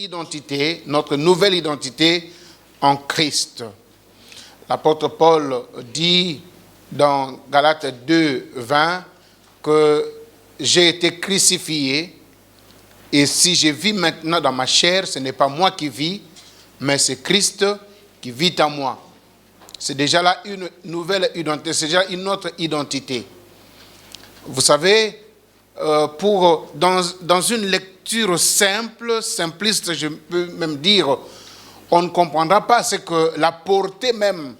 identité, notre nouvelle identité en Christ. L'apôtre Paul dit dans Galates 2, 20 que j'ai été crucifié et si je vis maintenant dans ma chair, ce n'est pas moi qui vis, mais c'est Christ qui vit en moi. C'est déjà là une nouvelle identité, c'est déjà une autre identité. Vous savez, dans une lecture simple, simpliste, je peux même dire, on ne comprendra pas ce que la portée même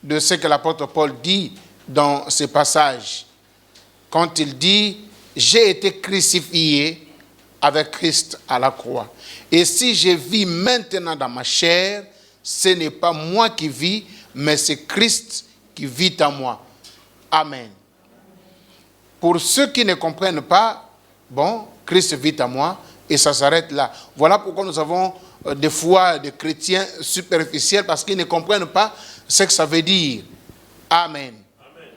de ce que l'apôtre Paul dit dans ce passage. Quand il dit « J'ai été crucifié avec Christ à la croix. Et si je vis maintenant dans ma chair, ce n'est pas moi qui vis, mais c'est Christ qui vit en moi. » Amen. Pour ceux qui ne comprennent pas, bon, Christ vit en moi et ça s'arrête là. Voilà pourquoi nous avons des fois des chrétiens superficiels parce qu'ils ne comprennent pas ce que ça veut dire. Amen. Amen.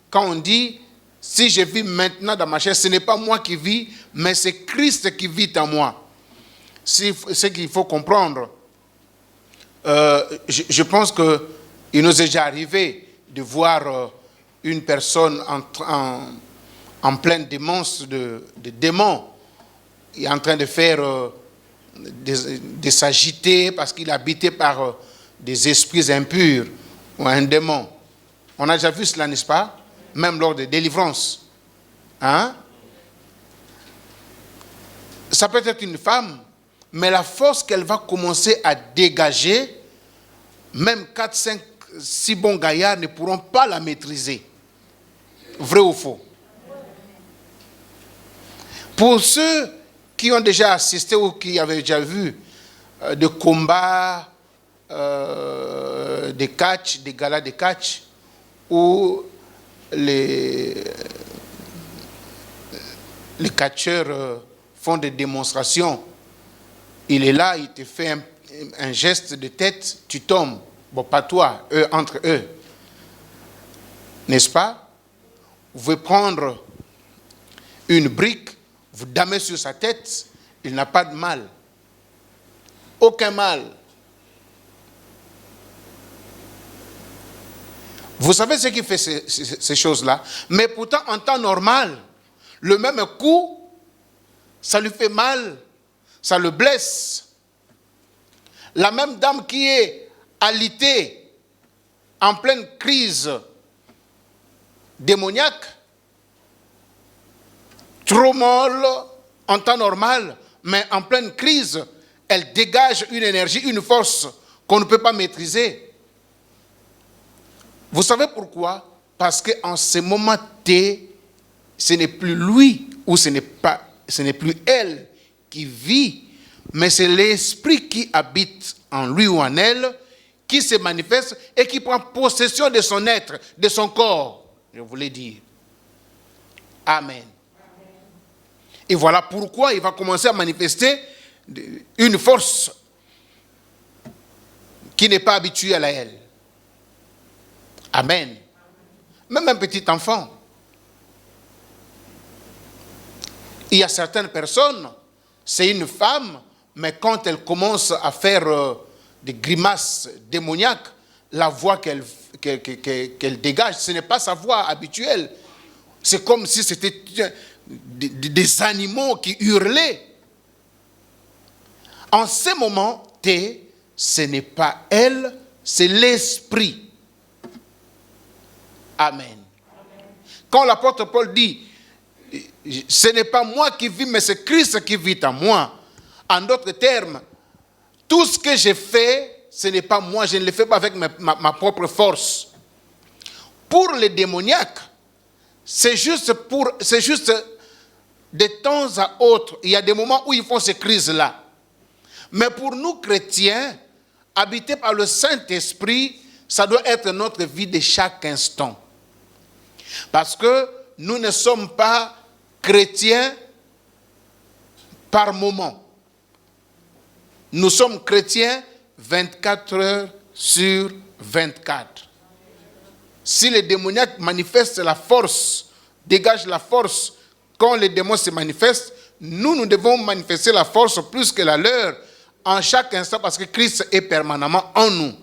Quand on dit, si je vis maintenant dans ma chair, ce n'est pas moi qui vis, mais c'est Christ qui vit en moi. C'est ce qu'il faut comprendre. Je pense qu'il nous est déjà arrivé de voir une personne en pleine démence de démons. Il est en train de faire, de s'agiter parce qu'il est habité par des esprits impurs ou un démon. On a déjà vu cela, n'est-ce pas? Même lors des délivrances. Hein? Ça peut être une femme, mais la force qu'elle va commencer à dégager, même 4, 5, 6 bons gaillards ne pourront pas la maîtriser. Vrai ou faux? Pour ceux qui ont déjà assisté ou qui avaient déjà vu des combats, des catch, des galas de catch, où les catcheurs font des démonstrations. Il est là, il te fait un geste de tête, tu tombes. Bon, pas toi, eux, entre eux. N'est-ce pas? Vous pouvez prendre une brique, vous damez sur sa tête, il n'a pas de mal. Aucun mal. Vous savez ce qui fait ces choses-là? Mais pourtant, en temps normal, le même coup, ça lui fait mal, ça le blesse. La même dame qui est alitée, en pleine crise démoniaque, trop molle en temps normal, mais en pleine crise, elle dégage une énergie, une force qu'on ne peut pas maîtriser. Vous savez pourquoi? Parce qu'en ce moment T, ce n'est plus lui ou ce n'est plus elle qui vit, mais c'est l'esprit qui habite en lui ou en elle, qui se manifeste et qui prend possession de son être, de son corps. Je voulais dire. Amen. Et voilà pourquoi il va commencer à manifester une force qui n'est pas habituée à elle. Amen. Même un petit enfant. Il y a certaines personnes, c'est une femme, mais quand elle commence à faire des grimaces démoniaques, la voix qu'elle dégage, ce n'est pas sa voix habituelle. C'est comme si c'était des animaux qui hurlaient. En ce moment, ce n'est pas elle, c'est l'esprit. Amen. Quand l'apôtre Paul dit, ce n'est pas moi qui vis, mais c'est Christ qui vit en moi. En d'autres termes, tout ce que j'ai fait, ce n'est pas moi, je ne le fais pas avec ma propre force. Pour les démoniaques, c'est juste de temps à autre. Il y a des moments où ils font ces crises-là. Mais pour nous chrétiens, habités par le Saint-Esprit, ça doit être notre vie de chaque instant. Parce que nous ne sommes pas chrétiens par moment. Nous sommes chrétiens 24 heures sur 24. Si les démoniaques manifestent la force, dégagent la force, quand les démons se manifestent, nous devons manifester la force plus que la leur en chaque instant parce que Christ est permanemment en nous.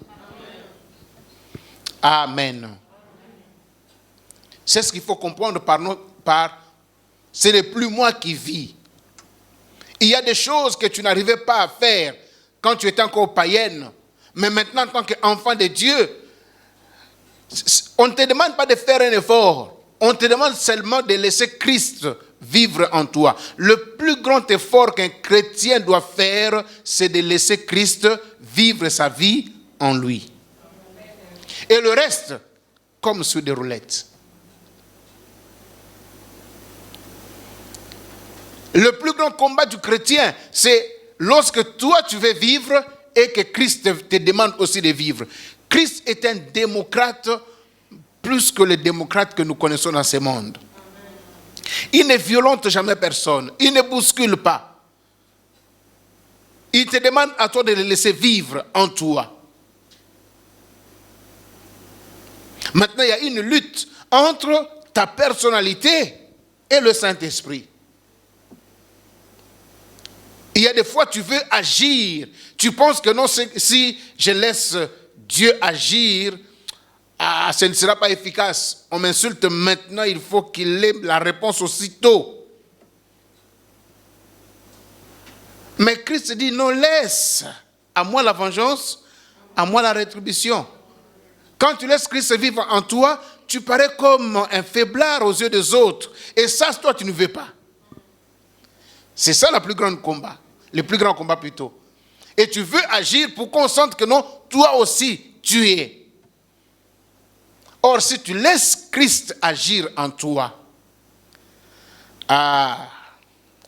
Amen. C'est ce qu'il faut comprendre ce n'est plus moi qui vis. Il y a des choses que tu n'arrivais pas à faire quand tu étais encore païenne. Mais maintenant, en tant qu'enfant de Dieu, on ne te demande pas de faire un effort. On te demande seulement de laisser Christ vivre en toi. Le plus grand effort qu'un chrétien doit faire, c'est de laisser Christ vivre sa vie en lui. Et le reste, comme sur des roulettes. Le plus grand combat du chrétien, c'est lorsque toi tu veux vivre et que Christ te demande aussi de vivre. Christ est un démocrate plus que les démocrates que nous connaissons dans ce monde. Il ne violente jamais personne. Il ne bouscule pas. Il te demande à toi de le laisser vivre en toi. Maintenant, il y a une lutte entre ta personnalité et le Saint-Esprit. Il y a des fois, tu veux agir. Tu penses que non, si je laisse Dieu agir, ce ne sera pas efficace. On m'insulte maintenant, il faut qu'il ait la réponse aussitôt. Mais Christ dit, non, laisse. À moi la vengeance, à moi la rétribution. Quand tu laisses Christ vivre en toi, tu parais comme un faiblard aux yeux des autres. Et ça, toi, tu ne veux pas. C'est ça le plus grand combat. Le plus grand combat plutôt. Et tu veux agir pour qu'on sente que non, toi aussi, tu es. Or, si tu laisses Christ agir en toi,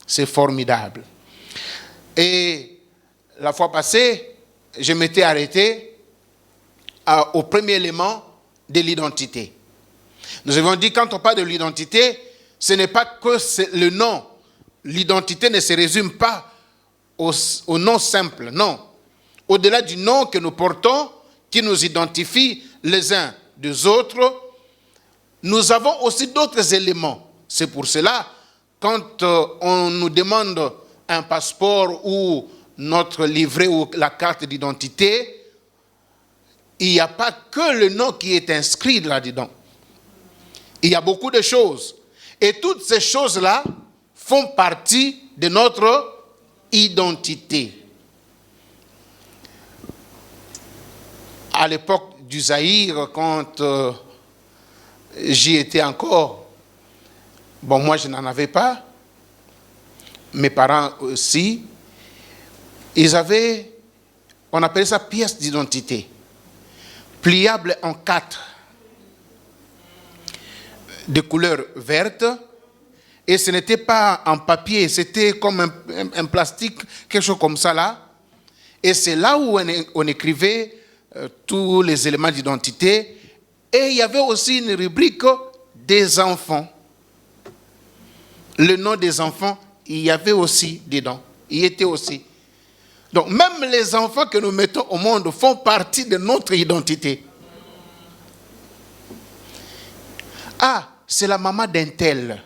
c'est formidable. Et la fois passée, je m'étais arrêté au premier élément de l'identité. Nous avons dit, quand on parle de l'identité, ce n'est pas que le nom. L'identité ne se résume pas au nom simple, non. Au-delà du nom que nous portons, qui nous identifie les uns des autres, nous avons aussi d'autres éléments. C'est pour cela, quand on nous demande un passeport ou notre livret ou la carte d'identité, il n'y a pas que le nom qui est inscrit là-dedans. Il y a beaucoup de choses. Et toutes ces choses-là font partie de notre identité. À l'époque du Zaïre, quand j'y étais encore, bon, moi je n'en avais pas, mes parents aussi, ils avaient, on appelait ça pièce d'identité, pliable en 4, de couleur verte. Et ce n'était pas en papier, c'était comme un plastique, quelque chose comme ça là. Et c'est là où on écrivait tous les éléments d'identité. Et il y avait aussi une rubrique des enfants. Le nom des enfants, il y avait aussi dedans. Il y était aussi. Donc même les enfants que nous mettons au monde font partie de notre identité. Ah, c'est la maman d'un tel.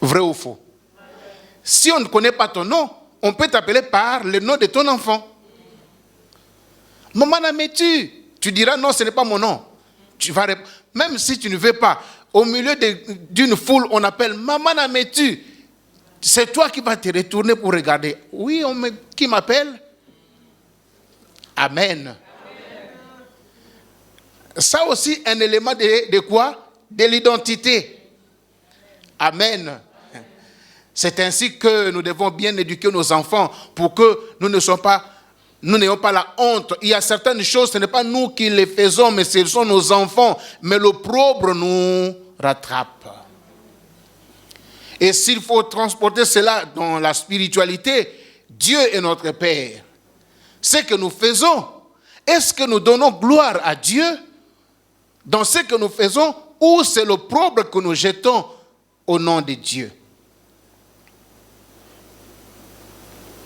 Vrai ou faux? Si on ne connaît pas ton nom, on peut t'appeler par le nom de ton enfant. Maman Nametu, tu diras non, ce n'est pas mon nom. Tu vas même si tu ne veux pas, au milieu d'une foule, on appelle Maman Nametu. C'est toi qui vas te retourner pour regarder. Oui, qui m'appelle? Amen. Ça aussi, un élément de quoi? De l'identité. Amen. C'est ainsi que nous devons bien éduquer nos enfants pour que nous n'ayons pas la honte. Il y a certaines choses, ce n'est pas nous qui les faisons, mais ce sont nos enfants. Mais l'opprobre nous rattrape. Et s'il faut transporter cela dans la spiritualité, Dieu est notre Père. Ce que nous faisons, est-ce que nous donnons gloire à Dieu dans ce que nous faisons ou c'est l'opprobre que nous jetons au nom de Dieu?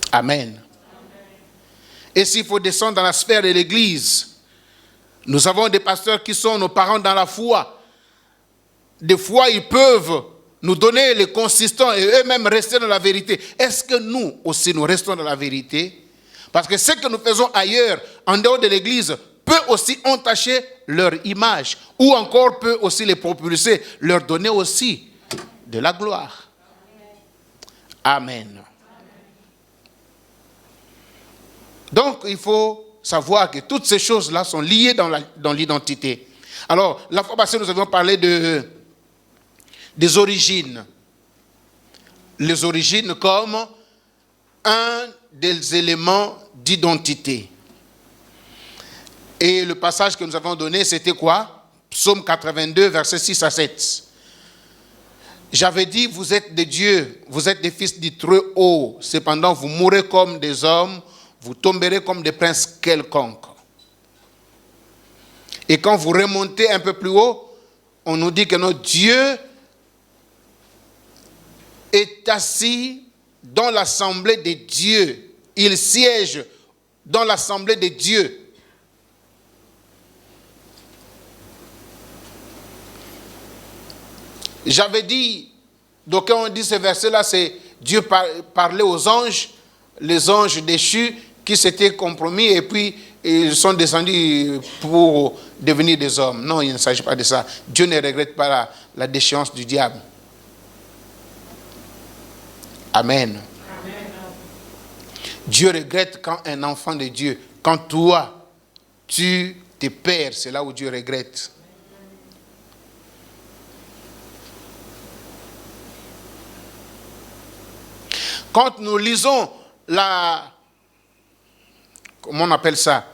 Amen. Et s'il faut descendre dans la sphère de l'Église, nous avons des pasteurs qui sont nos parents dans la foi. Des fois, ils peuvent nous donner les consistants et eux-mêmes rester dans la vérité, est-ce que nous aussi nous restons dans la vérité? Parce que ce que nous faisons ailleurs, en dehors de l'Église, peut aussi entacher leur image, ou encore peut aussi les propulser, leur donner aussi de la gloire. Amen. Donc, il faut savoir que toutes ces choses-là sont liées dans l'identité. Alors, la fois passée, nous avions parlé des origines. Les origines comme un des éléments d'identité. Et le passage que nous avons donné, c'était quoi? Psaume 82, versets 6 à 7. J'avais dit, vous êtes des dieux, vous êtes des fils du Très-Haut. Cependant, vous mourrez comme des hommes, vous tomberez comme des princes quelconques. Et quand vous remontez un peu plus haut, on nous dit que notre Dieu est assis dans l'assemblée des dieux. Il siège dans l'assemblée des dieux. J'avais dit, donc quand on dit ce verset-là, c'est Dieu parlait aux anges, les anges déchus qui s'étaient compromis et puis ils sont descendus pour devenir des hommes. Non, il ne s'agit pas de ça. Dieu ne regrette pas la déchéance du diable. Amen. Amen. Dieu regrette quand un enfant de Dieu, quand toi, tu te perds, c'est là où Dieu regrette. Quand nous lisons comment on appelle ça?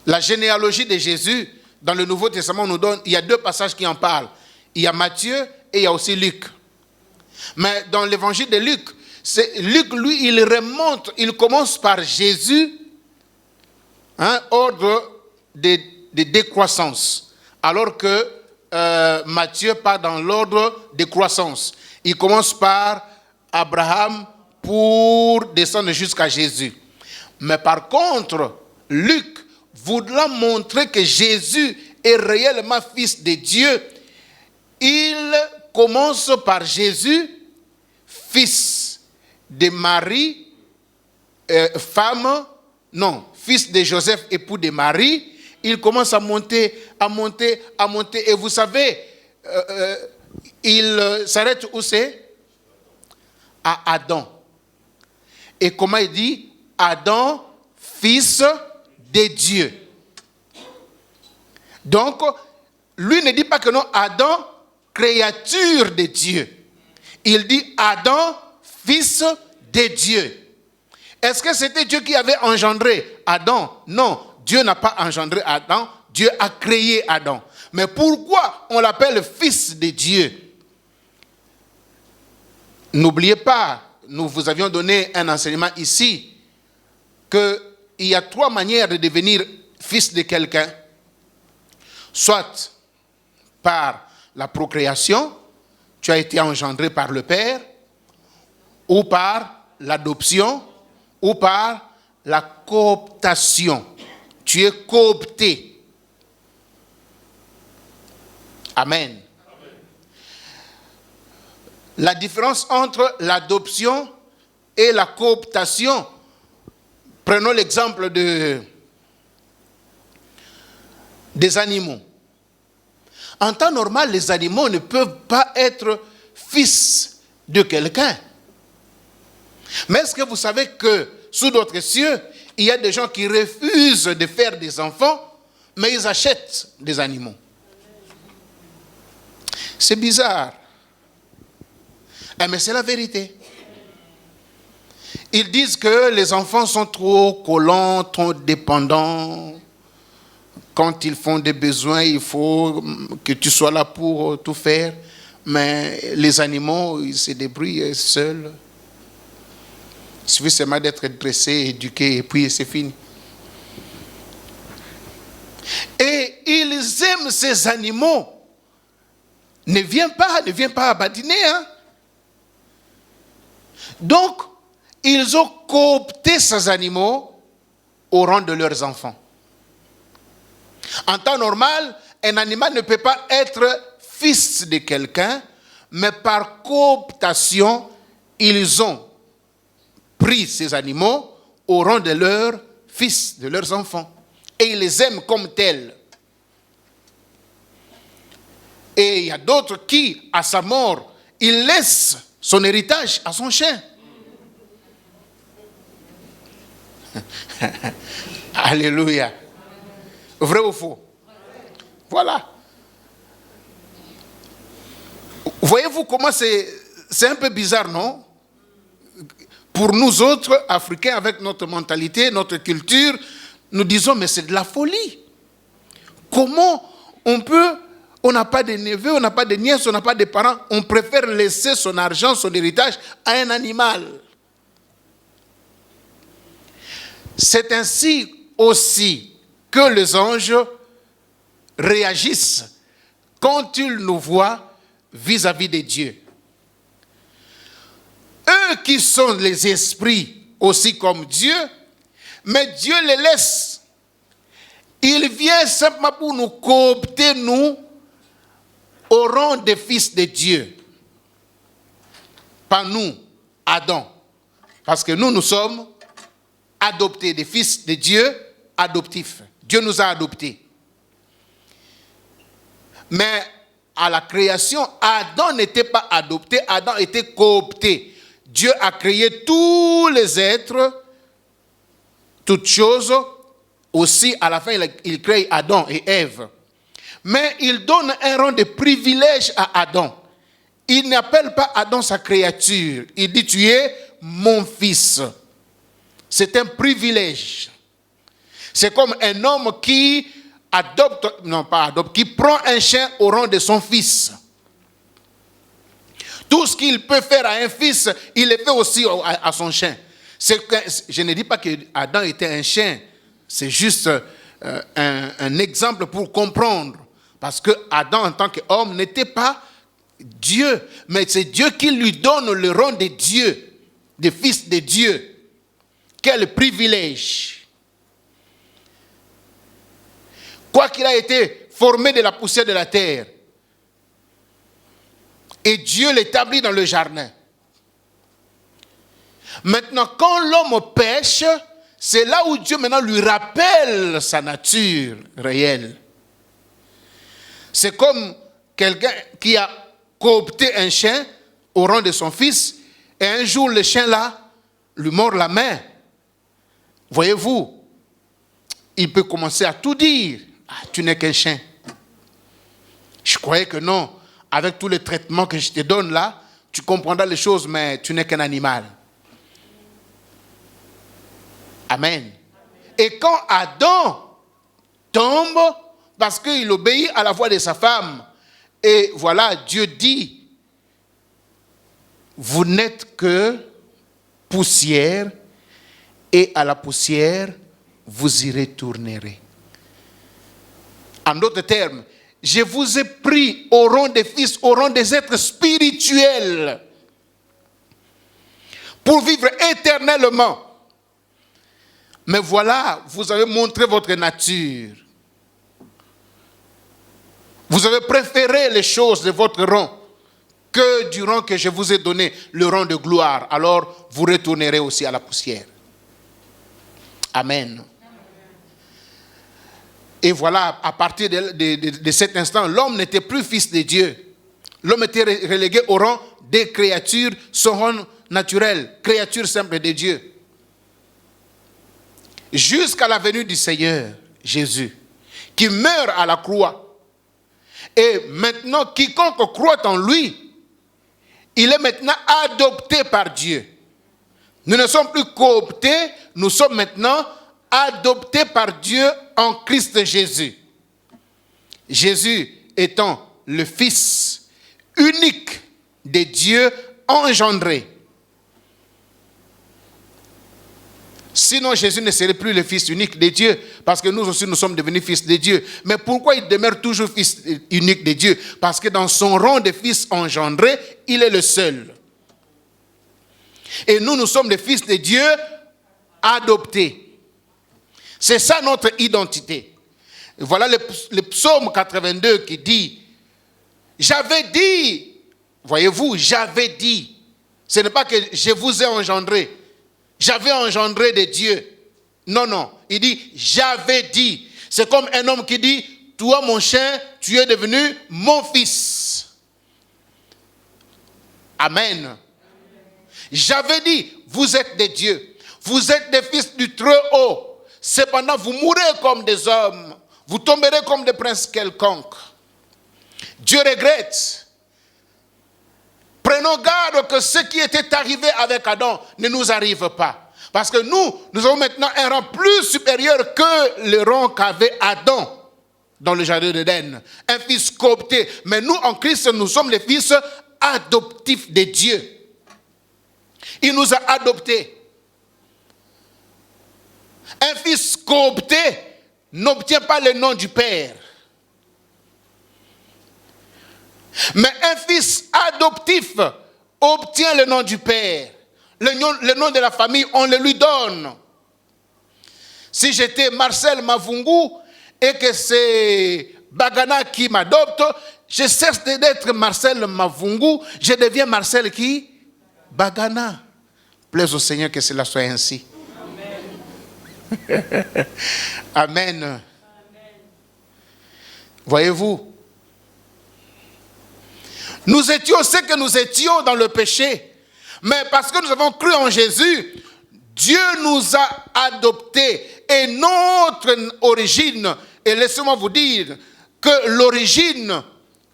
La généalogie de Jésus, dans le Nouveau Testament, il y a 2 passages qui en parlent. Il y a Matthieu et il y a aussi Luc. Mais dans l'évangile de Luc, Luc, lui, il remonte, il commence par Jésus, ordre de décroissance. Alors que Matthieu part dans l'ordre de croissance. Il commence par Abraham pour descendre jusqu'à Jésus. Mais par contre, Luc, voulant montrer que Jésus est réellement fils de Dieu, il commence par Jésus, fils de Marie, fils de Joseph, époux de Marie. Il commence à monter, et vous savez, il s'arrête où c'est? À Adam. Et comment il dit? Adam, fils de Dieu. Donc, lui ne dit pas que non, Adam, créature de Dieu. Il dit Adam, fils de Dieu. Est-ce que c'était Dieu qui avait engendré Adam? Non, Dieu n'a pas engendré Adam, Dieu a créé Adam. Mais pourquoi on l'appelle fils de Dieu? N'oubliez pas, nous vous avions donné un enseignement ici, qu'il y a 3 manières de devenir fils de quelqu'un. Soit par la procréation, tu as été engendré par le Père, ou par l'adoption, ou par la cooptation. Tu es coopté. Amen. La différence entre l'adoption et la cooptation, prenons l'exemple des animaux. En temps normal, les animaux ne peuvent pas être fils de quelqu'un. Mais est-ce que vous savez que sous d'autres cieux, il y a des gens qui refusent de faire des enfants, mais ils achètent des animaux? C'est bizarre. Mais c'est la vérité. Ils disent que les enfants sont trop collants, trop dépendants. Quand ils font des besoins, il faut que tu sois là pour tout faire. Mais les animaux, ils se débrouillent seuls. Il suffit seulement d'être dressé, éduqué, et puis c'est fini. Et ils aiment ces animaux. Ne viens pas badiner, hein. Donc, ils ont coopté ces animaux au rang de leurs enfants. En temps normal, un animal ne peut pas être fils de quelqu'un, mais par cooptation, ils ont pris ces animaux au rang de leurs fils, de leurs enfants. Et ils les aiment comme tels. Et il y a d'autres qui, à sa mort, il laisse son héritage à son chien. Alléluia. Vrai ou faux? Voilà. Voyez-vous comment c'est un peu bizarre, non? Pour nous autres, Africains, avec notre mentalité, notre culture, nous disons, mais c'est de la folie. Comment on n'a pas de neveux, on n'a pas de nièces, on n'a pas de parents, on préfère laisser son argent, son héritage à un animal. C'est ainsi aussi que les anges réagissent quand ils nous voient vis-à-vis de Dieu. Eux qui sont les esprits aussi comme Dieu, mais Dieu les laisse. Il vient simplement pour nous coopter, nous, au rang des fils de Dieu. Pas nous, Adam. Parce que nous sommes adoptés, des fils de Dieu adoptifs. Dieu nous a adoptés. Mais à la création, Adam n'était pas adopté, Adam était coopté. Dieu a créé tous les êtres, toutes choses. Aussi, à la fin, il crée Adam et Ève. Mais il donne un rang de privilège à Adam. Il n'appelle pas Adam sa créature. Il dit, tu es mon fils. C'est un privilège. C'est comme un homme qui qui prend un chien au rang de son fils. Tout ce qu'il peut faire à un fils, il le fait aussi à son chien. Je ne dis pas que Adam était un chien. C'est juste un exemple pour comprendre. Parce que Adam, en tant qu'homme, n'était pas Dieu. Mais c'est Dieu qui lui donne le rang de Dieu, de fils de Dieu. Quel privilège! Quoi qu'il a été formé de la poussière de la terre, et Dieu l'établit dans le jardin. Maintenant, quand l'homme pêche, c'est là où Dieu maintenant lui rappelle sa nature réelle. C'est comme quelqu'un qui a coopté un chien au rang de son fils, et un jour le chien là lui mord la main. Voyez-vous, il peut commencer à tout dire. Ah, tu n'es qu'un chien. Je croyais que non. Avec tous les traitements que je te donne là, tu comprendras les choses, mais tu n'es qu'un animal. Amen. Et quand Adam tombe, parce qu'il obéit à la voix de sa femme, et voilà, Dieu dit, vous n'êtes que poussière, et à la poussière, vous y retournerez. En d'autres termes, je vous ai pris au rang des fils, au rang des êtres spirituels, pour vivre éternellement. Mais voilà, vous avez montré votre nature. Vous avez préféré les choses de votre rang que du rang que je vous ai donné, le rang de gloire. Alors, vous retournerez aussi à la poussière. Amen. Et voilà, à partir de cet instant, l'homme n'était plus fils de Dieu. L'homme était relégué au rang des créatures, son rang naturel, créature simple de Dieu. Jusqu'à la venue du Seigneur Jésus, qui meurt à la croix. Et maintenant, quiconque croit en lui, il est maintenant adopté par Dieu. Nous ne sommes plus cooptés, nous sommes maintenant adoptés par Dieu en Christ Jésus. Jésus étant le Fils unique de Dieu engendré. Sinon, Jésus ne serait plus le Fils unique de Dieu, parce que nous aussi, nous sommes devenus fils de Dieu. Mais pourquoi il demeure toujours Fils unique de Dieu? Parce que dans son rang de Fils engendré, il est le seul. Et nous, nous sommes des fils de Dieu adoptés. C'est ça notre identité. Voilà le psaume 82 qui dit, j'avais dit Voyez-vous, j'avais dit. Ce n'est pas que je vous ai engendré. J'avais engendré de Dieu. Non, non. Il dit, j'avais dit. C'est comme un homme qui dit, toi mon chien, tu es devenu mon fils. Amen. J'avais dit, vous êtes des dieux. Vous êtes des fils du Très-Haut. Cependant, vous mourrez comme des hommes. Vous tomberez comme des princes quelconques. Dieu regrette. Prenons garde que ce qui était arrivé avec Adam ne nous arrive pas. Parce que nous avons maintenant un rang plus supérieur que le rang qu'avait Adam dans le jardin d'Éden. Un fils coopté. Mais nous, en Christ, nous sommes les fils adoptifs de Dieu. Il nous a adoptés. Un fils coopté n'obtient pas le nom du Père. Mais un fils adoptif obtient le nom du Père. Le nom de la famille, on le lui donne. Si j'étais Marcel Mavungu et que c'est Bagana qui m'adopte, je cesse d'être Marcel Mavungu, je deviens Marcel qui? Bagana. Plaise au Seigneur que cela soit ainsi. Amen. Amen. Amen. Voyez-vous, nous étions ce que nous étions dans le péché, mais parce que nous avons cru en Jésus, Dieu nous a adoptés. Et notre origine, et laissez-moi vous dire que l'origine,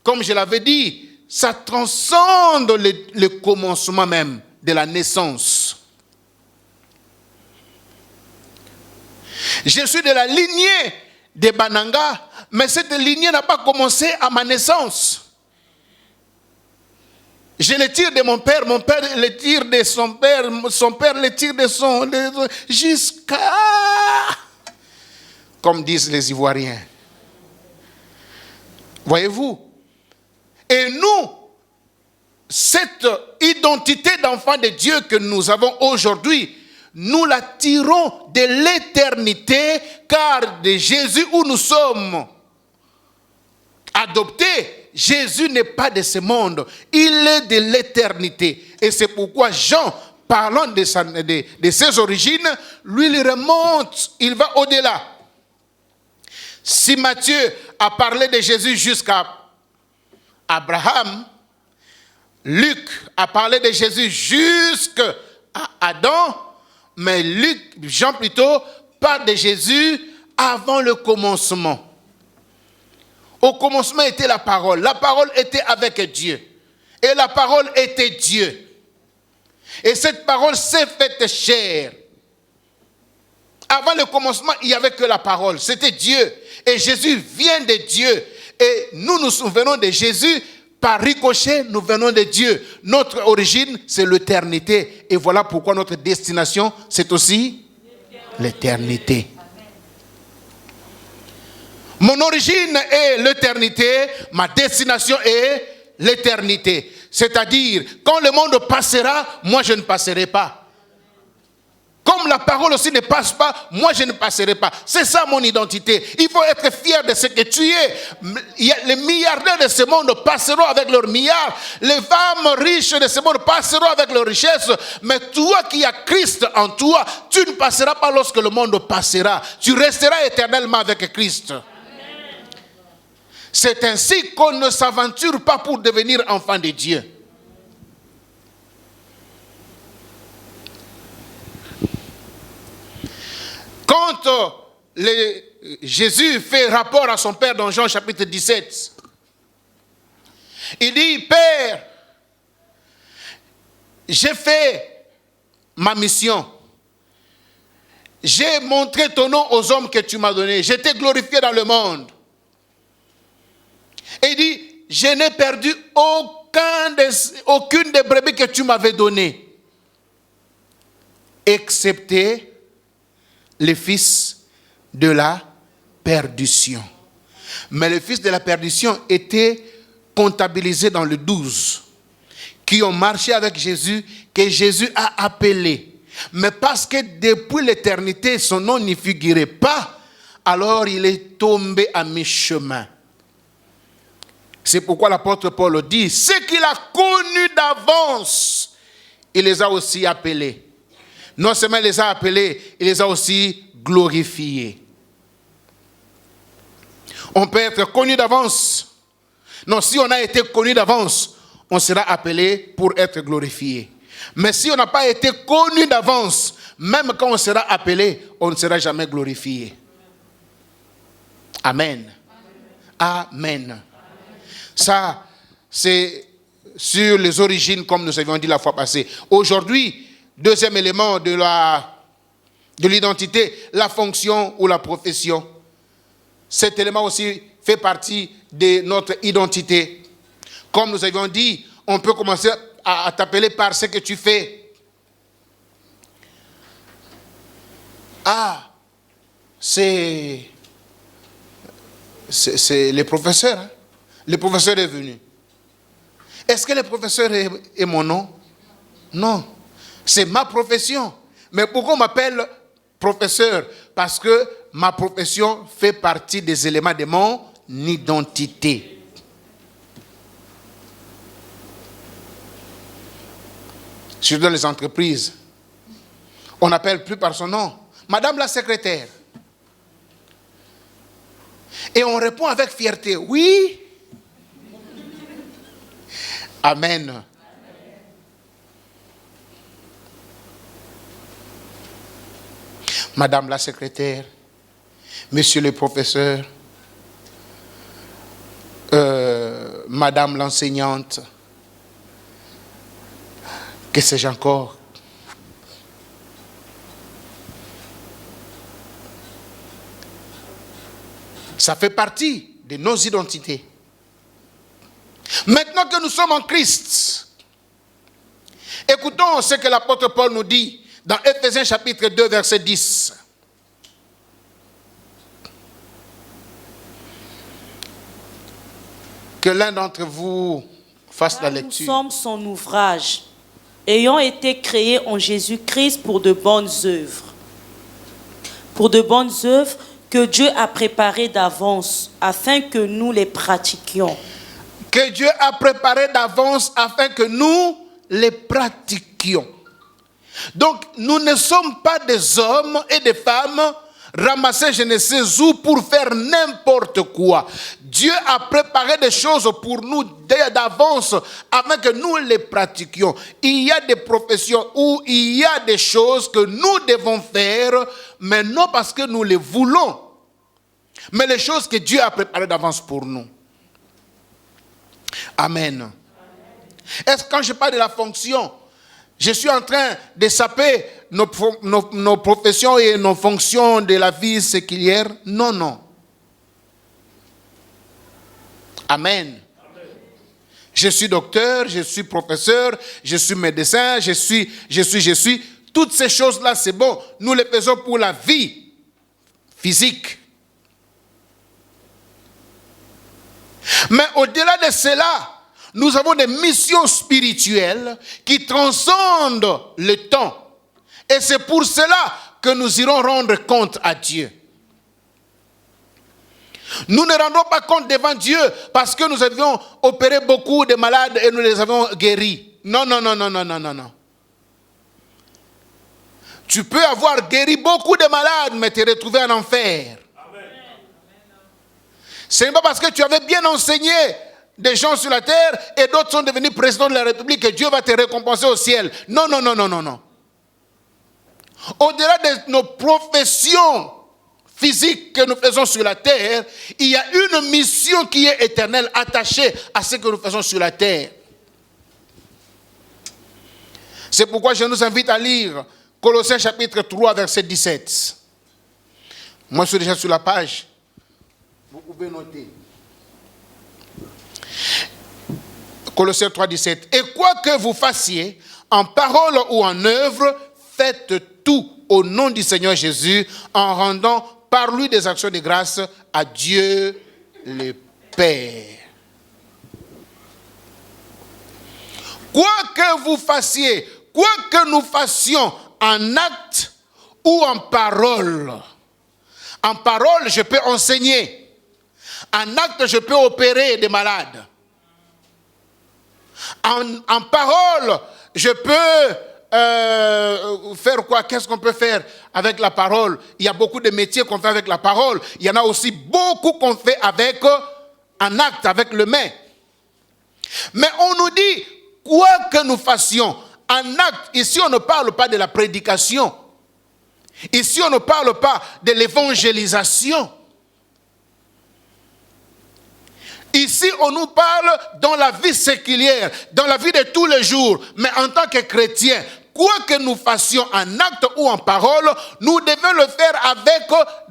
comme je l'avais dit, ça transcende le commencement même de la naissance. Je suis de la lignée des Bananga, mais cette lignée n'a pas commencé à ma naissance. Je le tire de mon père le tire de son père le tire de son... jusqu'à... Comme disent les Ivoiriens. Voyez-vous? Et nous, cette identité d'enfant de Dieu que nous avons aujourd'hui, nous la tirons de l'éternité, car de Jésus où nous sommes adoptés, Jésus n'est pas de ce monde, il est de l'éternité. Et c'est pourquoi Jean, parlant de ses origines, lui il remonte, il va au-delà. Si Matthieu a parlé de Jésus jusqu'à Abraham, Luc a parlé de Jésus jusqu'à Adam, mais Jean plutôt parle de Jésus avant le commencement. Au commencement était la parole. La parole était avec Dieu. Et la parole était Dieu. Et cette parole s'est faite chair. Avant le commencement, il n'y avait que la parole. C'était Dieu. Et Jésus vient de Dieu. Et nous venons de Jésus. Par ricochet, nous venons de Dieu. Notre origine, c'est l'éternité. Et voilà pourquoi notre destination, c'est aussi l'éternité. Mon origine est l'éternité, ma destination est l'éternité. C'est-à-dire, quand le monde passera, moi je ne passerai pas. Comme la parole aussi ne passe pas, moi je ne passerai pas. C'est ça mon identité. Il faut être fier de ce que tu es. Les milliardaires de ce monde passeront avec leurs milliards. Les femmes riches de ce monde passeront avec leurs richesses. Mais toi qui as Christ en toi, tu ne passeras pas lorsque le monde passera. Tu resteras éternellement avec Christ. C'est ainsi qu'on ne s'aventure pas pour devenir enfant de Dieu. Quand Jésus fait rapport à son Père dans Jean chapitre 17, il dit, Père, j'ai fait ma mission. J'ai montré ton nom aux hommes que tu m'as donnés. Je t'ai glorifié dans le monde. Et il dit, je n'ai perdu aucune des brebis que tu m'avais données, excepté les fils de la perdition. Mais les fils de la perdition étaient comptabilisés dans le 12, qui ont marché avec Jésus, que Jésus a appelé. Mais parce que depuis l'éternité, son nom n'y figurait pas, alors il est tombé à mi-chemin. C'est pourquoi l'apôtre Paul dit, ce qu'il a connu d'avance, il les a aussi appelés. Non seulement il les a appelés, il les a aussi glorifiés. On peut être connu d'avance. Non, si on a été connu d'avance, on sera appelé pour être glorifié. Mais si on n'a pas été connu d'avance, même quand on sera appelé, on ne sera jamais glorifié. Amen. Amen. Ça, c'est sur les origines, comme nous avions dit la fois passée. Aujourd'hui, deuxième élément de l'identité, la fonction ou la profession. Cet élément aussi fait partie de notre identité. Comme nous avions dit, on peut commencer à t'appeler par ce que tu fais. Ah, c'est le professeur. Hein? Le professeur est venu. Est-ce que le professeur est mon nom? Non. C'est ma profession. Mais pourquoi on m'appelle professeur? Parce que ma profession fait partie des éléments de mon identité. Surtout dans les entreprises, on n'appelle plus par son nom. Madame la secrétaire. Et on répond avec fierté, oui. Amen. Madame la secrétaire, monsieur le professeur, madame l'enseignante, que sais-je encore? Ça fait partie de nos identités. Maintenant que nous sommes en Christ, écoutons ce que l'apôtre Paul nous dit dans Éphésiens chapitre 2, verset 10. Que l'un d'entre vous fasse la lecture. Nous sommes son ouvrage, ayant été créés en Jésus-Christ pour de bonnes œuvres. Pour de bonnes œuvres que Dieu a préparées d'avance afin que nous les pratiquions. Que Dieu a préparé d'avance afin que nous les pratiquions. Donc, nous ne sommes pas des hommes et des femmes ramassés je ne sais où pour faire n'importe quoi. Dieu a préparé des choses pour nous d'avance afin que nous les pratiquions. Il y a des professions où il y a des choses que nous devons faire, mais non parce que nous les voulons, mais les choses que Dieu a préparées d'avance pour nous. Amen. Est-ce que quand je parle de la fonction, je suis en train de saper nos professions et nos fonctions de la vie séculière? Non, non. Amen. Je suis docteur, je suis professeur, je suis médecin, je suis. Toutes ces choses-là, c'est bon. Nous les faisons pour la vie physique. Mais au-delà de cela, nous avons des missions spirituelles qui transcendent le temps. Et c'est pour cela que nous irons rendre compte à Dieu. Nous ne rendrons pas compte devant Dieu parce que nous avions opéré beaucoup de malades et nous les avons guéris. Non, non, non, non, non, non, non, non. Tu peux avoir guéri beaucoup de malades, mais te retrouver en enfer. Ce n'est pas parce que tu avais bien enseigné des gens sur la terre et d'autres sont devenus présidents de la République que Dieu va te récompenser au ciel. Non, non, non, non, non, non. Au-delà de nos professions physiques que nous faisons sur la terre, il y a une mission qui est éternelle attachée à ce que nous faisons sur la terre. C'est pourquoi je nous invite à lire Colossiens chapitre 3, verset 17. Moi, je suis déjà sur la page. Vous pouvez noter. Colossiens 3, 17. Et quoi que vous fassiez, en parole ou en œuvre, faites tout au nom du Seigneur Jésus, en rendant par lui des actions de grâce à Dieu le Père. Quoi que vous fassiez, quoi que nous fassions en acte ou en parole. En parole, je peux enseigner. En acte, je peux opérer des malades. En parole, je peux faire quoi? Qu'est-ce qu'on peut faire avec la parole? Il y a beaucoup de métiers qu'on fait avec la parole. Il y en a aussi beaucoup qu'on fait avec un acte, avec le main. Mais on nous dit, quoi que nous fassions, un acte, ici on ne parle pas de la prédication. Ici on ne parle pas de l'évangélisation. Ici, on nous parle dans la vie séculière, dans la vie de tous les jours. Mais en tant que chrétiens, quoi que nous fassions en acte ou en parole, nous devons le faire avec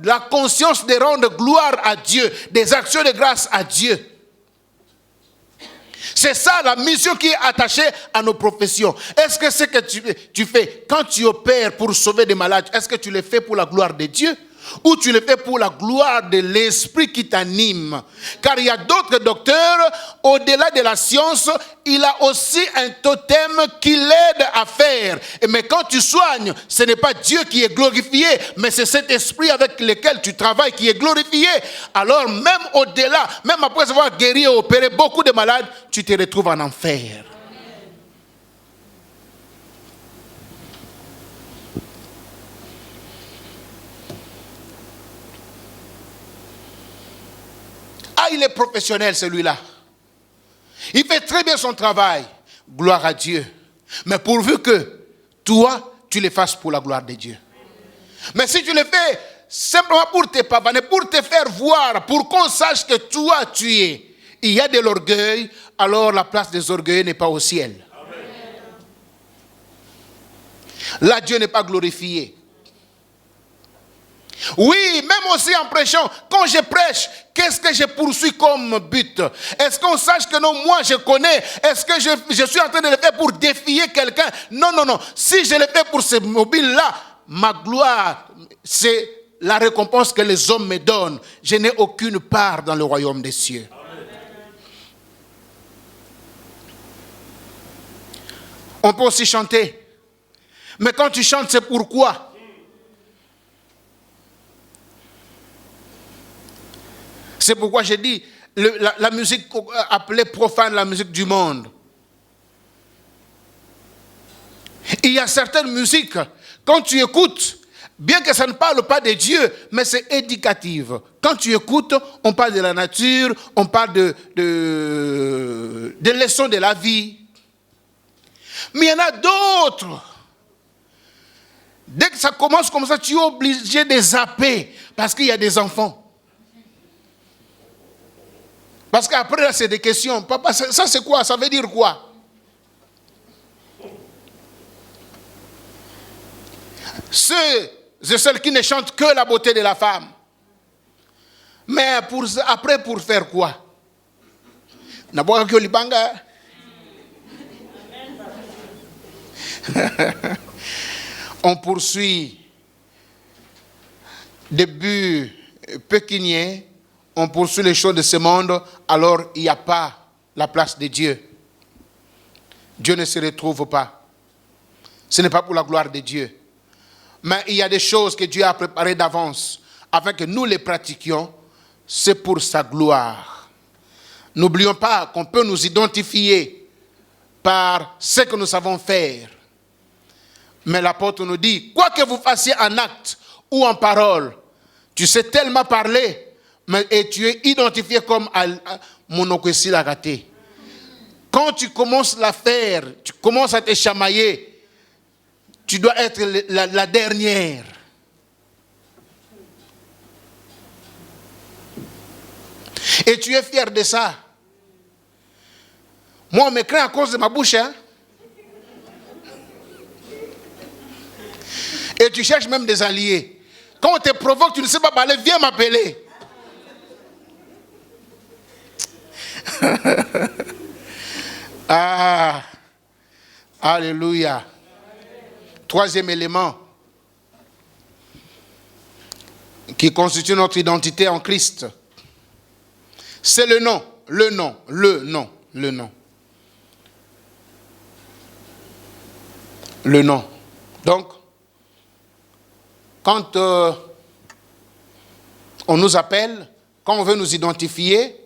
la conscience de rendre gloire à Dieu, des actions de grâce à Dieu. C'est ça la mission qui est attachée à nos professions. Est-ce que ce que tu fais quand tu opères pour sauver des malades, est-ce que tu le fais pour la gloire de Dieu? Ou tu le fais pour la gloire de l'esprit qui t'anime? Car il y a d'autres docteurs, au-delà de la science, il a aussi un totem qui l'aide à faire. Mais quand tu soignes, ce n'est pas Dieu qui est glorifié, mais c'est cet esprit avec lequel tu travailles qui est glorifié. Alors même au-delà, même après avoir guéri et opéré beaucoup de malades, tu te retrouves en enfer. Ah, il est professionnel celui-là. Il fait très bien son travail. Gloire à Dieu. Mais pourvu que toi, tu le fasses pour la gloire de Dieu. Mais si tu le fais simplement pour te pavaner, pour te faire voir, pour qu'on sache que toi, tu es, il y a de l'orgueil, alors la place des orgueilleux n'est pas au ciel. Amen. Là, Dieu n'est pas glorifié. Oui, même aussi en prêchant, quand je prêche, qu'est-ce que je poursuis comme but? Est-ce qu'on sache que non, moi je connais? Est-ce que je suis en train de le faire pour défier quelqu'un? Non, non, non. Si je le fais pour ce mobile-là, ma gloire, c'est la récompense que les hommes me donnent. Je n'ai aucune part dans le royaume des cieux. Amen. On peut aussi chanter. Mais quand tu chantes, c'est pourquoi? C'est pourquoi j'ai dit, la musique appelée profane, la musique du monde. Il y a certaines musiques, quand tu écoutes, bien que ça ne parle pas de Dieu, mais c'est éducatif. Quand tu écoutes, on parle de la nature, on parle de leçons de la vie. Mais il y en a d'autres. Dès que ça commence comme ça, tu es obligé de zapper, parce qu'il y a des enfants. Parce qu'après, là, c'est des questions. Papa, ça c'est quoi? Ça veut dire quoi? Ceux et celles qui ne chantent que la beauté de la femme. Mais après, pour faire quoi? On poursuit des buts pécuniaires. On poursuit les choses de ce monde, alors il n'y a pas la place de Dieu. Dieu ne se retrouve pas. Ce n'est pas pour la gloire de Dieu. Mais il y a des choses que Dieu a préparées d'avance, afin que nous les pratiquions, c'est pour sa gloire. N'oublions pas qu'on peut nous identifier par ce que nous savons faire. Mais l'apôtre nous dit, quoi que vous fassiez en acte ou en parole, tu sais tellement parler, et tu es identifié comme Monokwesi Lagate. Quand tu commences à faire, tu commences à te chamailler, tu dois être la dernière. Et tu es fier de ça. Moi, on me craint à cause de ma bouche. Hein? Et tu cherches même des alliés. Quand on te provoque, tu ne sais pas parler, viens m'appeler. Ah, alléluia. Troisième élément qui constitue notre identité en Christ, c'est le nom, le nom, le nom, le nom. Le nom. Donc, quand on nous appelle, quand on veut nous identifier,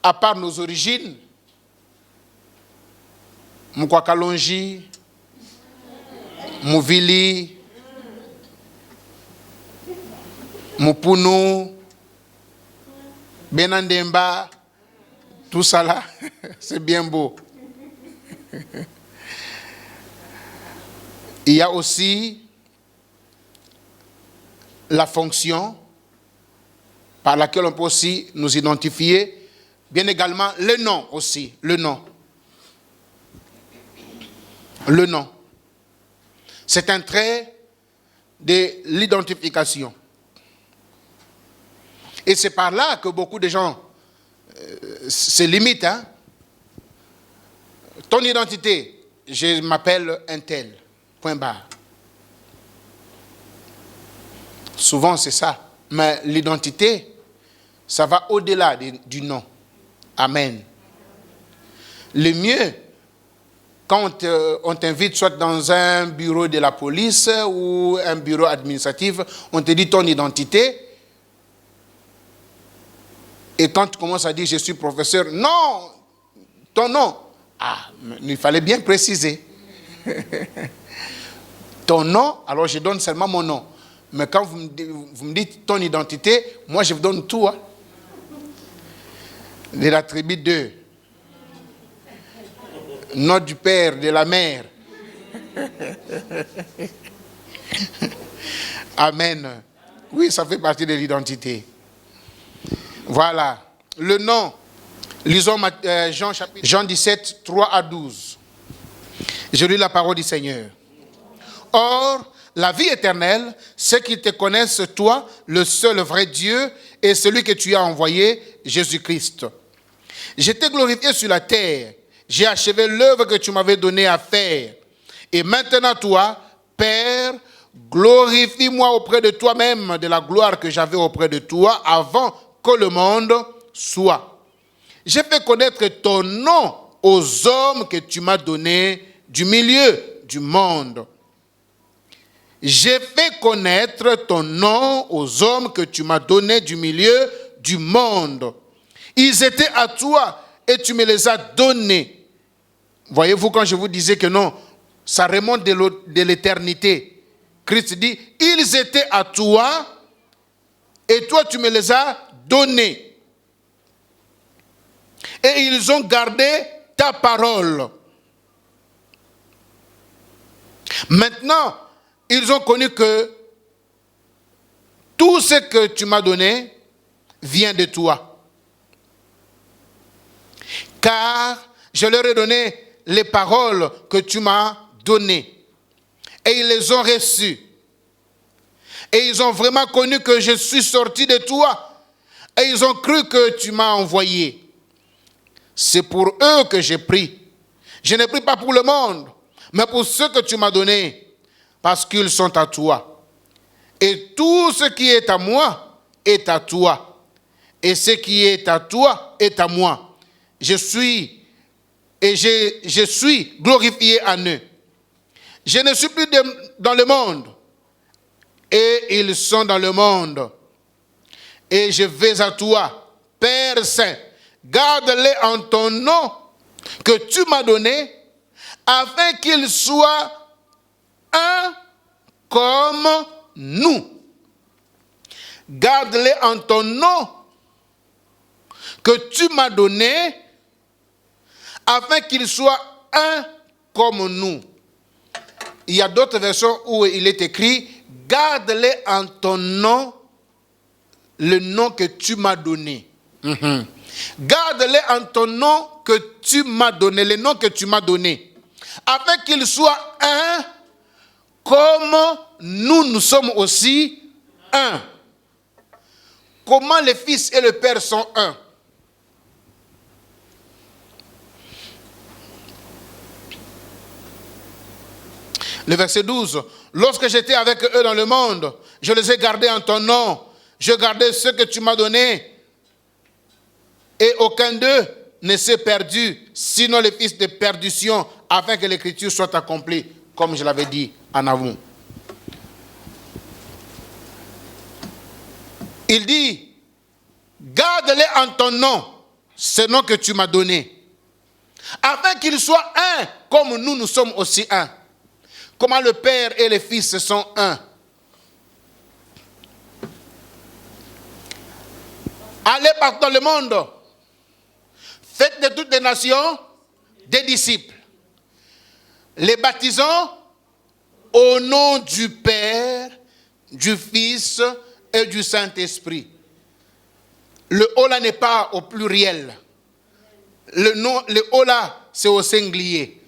à part nos origines, Mkwakalonji, Mouvili, Mupunu, Benandemba, tout ça là, c'est bien beau. Il y a aussi la fonction par laquelle on peut aussi nous identifier, bien également le nom aussi, le nom. Le nom. C'est un trait de l'identification. Et c'est par là que beaucoup de gens se limitent. Hein? Ton identité, je m'appelle un tel, point barre. Souvent c'est ça. Mais l'identité, ça va au-delà du nom. Amen. Le mieux, quand on t'invite soit dans un bureau de la police ou un bureau administratif, on te dit ton identité. Et quand tu commences à dire je suis professeur, non, ton nom. Ah, il fallait bien préciser. Ton nom, alors je donne seulement mon nom. Mais quand vous me dites ton identité, moi je vous donne tout. Hein. De la tribu 2. Nom du père, de la mère. Amen. Oui, ça fait partie de l'identité. Voilà. Le nom. Lisons Jean 17, 3 à 12. Je lis la parole du Seigneur. Or, la vie éternelle, c'est qu'ils te connaissent, toi, le seul vrai Dieu, et celui que tu as envoyé, Jésus-Christ. Je t'ai glorifié sur la terre. J'ai achevé l'œuvre que tu m'avais donnée à faire. Et maintenant, toi, Père, glorifie-moi auprès de toi-même de la gloire que j'avais auprès de toi avant que le monde soit. J'ai fait connaître ton nom aux hommes que tu m'as donnés du milieu du monde. J'ai fait connaître ton nom aux hommes que tu m'as donnés du milieu du monde. Ils étaient à toi et tu me les as donnés. Voyez-vous, quand je vous disais que non, ça remonte de l'éternité. Christ dit, ils étaient à toi et toi tu me les as donnés. Et ils ont gardé ta parole. Maintenant, ils ont connu que tout ce que tu m'as donné vient de toi. Car je leur ai donné les paroles que tu m'as données. Et ils les ont reçues. Et ils ont vraiment connu que je suis sorti de toi. Et ils ont cru que tu m'as envoyé. C'est pour eux que j'ai pris. Je n'ai pris pas pour le monde, mais pour ceux que tu m'as donnés, parce qu'ils sont à toi. Et tout ce qui est à moi est à toi. Et ce qui est à toi est à moi. Je suis glorifié en eux. Je ne suis plus dans le monde, et ils sont dans le monde. Et je vais à toi, Père Saint. Garde-les en ton nom que tu m'as donné, afin qu'ils soient un comme nous. Garde-les en ton nom que tu m'as donné, afin qu'ils soient un comme nous. Il y a d'autres versions où il est écrit, garde-les en ton nom, le nom que tu m'as donné. Garde-les en ton nom que tu m'as donné, le nom que tu m'as donné, afin qu'ils soient un, comme nous sommes aussi un. Comment le Fils et le Père sont un? Le verset 12. Lorsque j'étais avec eux dans le monde, je les ai gardés en ton nom. Je gardais ce que tu m'as donné. Et aucun d'eux ne s'est perdu, sinon le fils de perdition, afin que l'écriture soit accomplie, comme je l'avais dit en avant. Il dit, garde-les en ton nom, ce nom que tu m'as donné, afin qu'ils soient un, comme nous sommes aussi un. Comment le Père et le Fils sont un. Allez partout dans le monde. Faites de toutes les nations des disciples. Les baptisant au nom du Père, du Fils et du Saint-Esprit. Le « O » là n'est pas au pluriel. Le « O » là, c'est au singulier.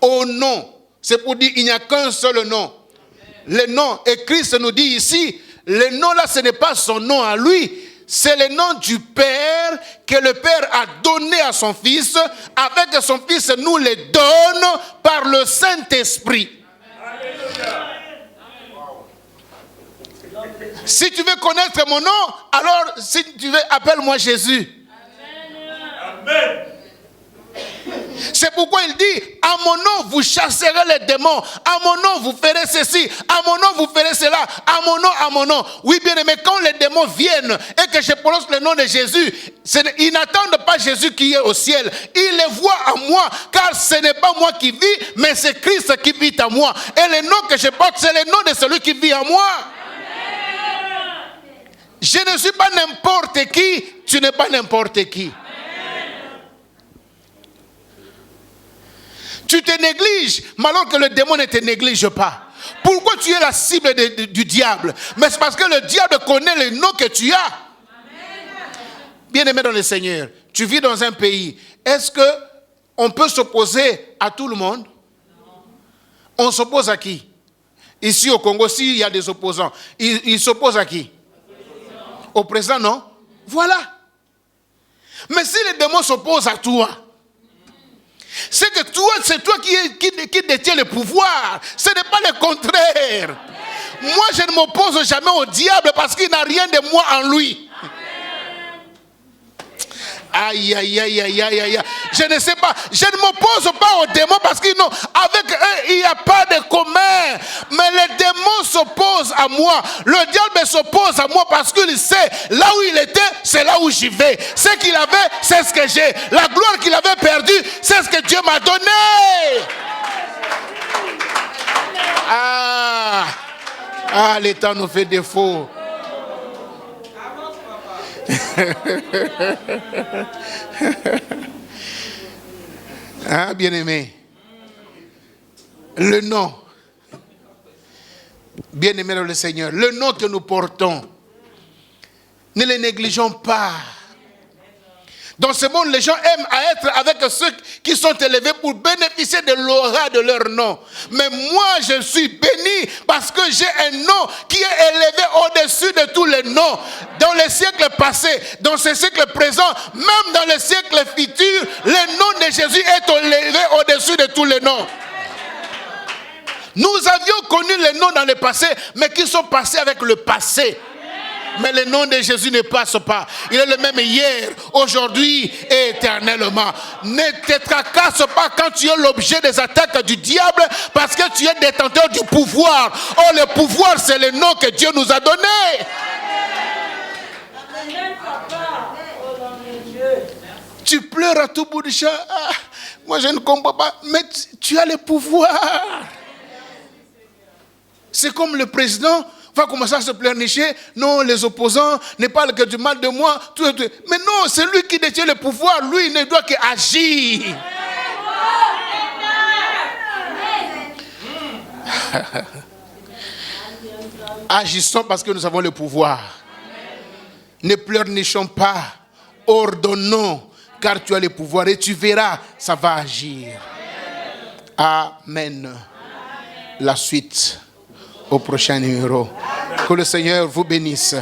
Au nom, c'est pour dire qu'il n'y a qu'un seul nom. Le nom, et Christ nous dit ici, le nom là, ce n'est pas son nom à lui, c'est le nom du Père que le Père a donné à son Fils, avec que son Fils nous le donne par le Saint-Esprit. Si tu veux connaître mon nom, alors si tu veux, appelle-moi Jésus. Amen. C'est pourquoi il dit, à mon nom vous chasserez les démons, à mon nom vous ferez ceci, à mon nom vous ferez cela, à mon nom. Oui bien aimé, quand les démons viennent et que je prononce le nom de Jésus, ils n'attendent pas Jésus qui est au ciel, ils le voient en moi, car ce n'est pas moi qui vis, mais c'est Christ qui vit en moi. Et le nom que je porte, c'est le nom de celui qui vit en moi. Je ne suis pas n'importe qui, tu n'es pas n'importe qui. Tu te négliges, mais alors que le démon ne te néglige pas. Pourquoi tu es la cible du diable? Mais c'est parce que le diable connaît le nom que tu as. Bien-aimé dans le Seigneur, tu vis dans un pays. Est-ce qu'on peut s'opposer à tout le monde? On s'oppose à qui? Ici au Congo, s'il y a des opposants, ils s'opposent à qui? Au président, non? Voilà. Mais si les démons s'opposent à toi, c'est que toi, c'est toi qui détiens le pouvoir. Ce n'est pas le contraire. Moi, je ne m'oppose jamais au diable parce qu'il n'a rien de moi en lui. Aïe, aïe, aïe, aïe, aïe, aïe. Je ne sais pas. Je ne m'oppose pas aux démons parce qu'avec eux, il n'y a pas de commun. Mais les démons s'opposent à moi. Le diable s'oppose à moi parce qu'il sait, là où il était, c'est là où j'y vais. Ce qu'il avait, c'est ce que j'ai. La gloire qu'il avait perdue, c'est ce que Dieu m'a donné. Ah, le temps nous fait défaut. Ah, bien-aimé, le nom, bien-aimé dans le Seigneur, le nom que nous portons, ne le négligeons pas. Dans ce monde, les gens aiment à être avec ceux qui sont élevés pour bénéficier de l'aura de leur nom. Mais moi, je suis béni parce que j'ai un nom qui est élevé au-dessus de tous les noms. Dans les siècles passés, dans ce siècle présent, même dans les siècles futurs, le nom de Jésus est élevé au-dessus de tous les noms. Nous avions connu les noms dans le passé, mais qui sont passés avec le passé. Mais le nom de Jésus ne passe pas. Il est le même hier, aujourd'hui et éternellement. Ne te tracasse pas quand tu es l'objet des attaques du diable parce que tu es détenteur du pouvoir. Oh, le pouvoir, c'est le nom que Dieu nous a donné. Tu pleures à tout bout de champ. Ah, moi, je ne comprends pas. Mais tu as le pouvoir. C'est comme le président va commencer à se pleurnicher. Non, les opposants ne parlent que du mal de moi. Mais non, c'est lui qui détient le pouvoir. Lui, il ne doit qu'agir. Agissons parce que nous avons le pouvoir. Ne pleurnichons pas. Ordonnons, car tu as le pouvoir. Et tu verras, ça va agir. Amen. La suite au prochain numéro. Que le Seigneur vous bénisse.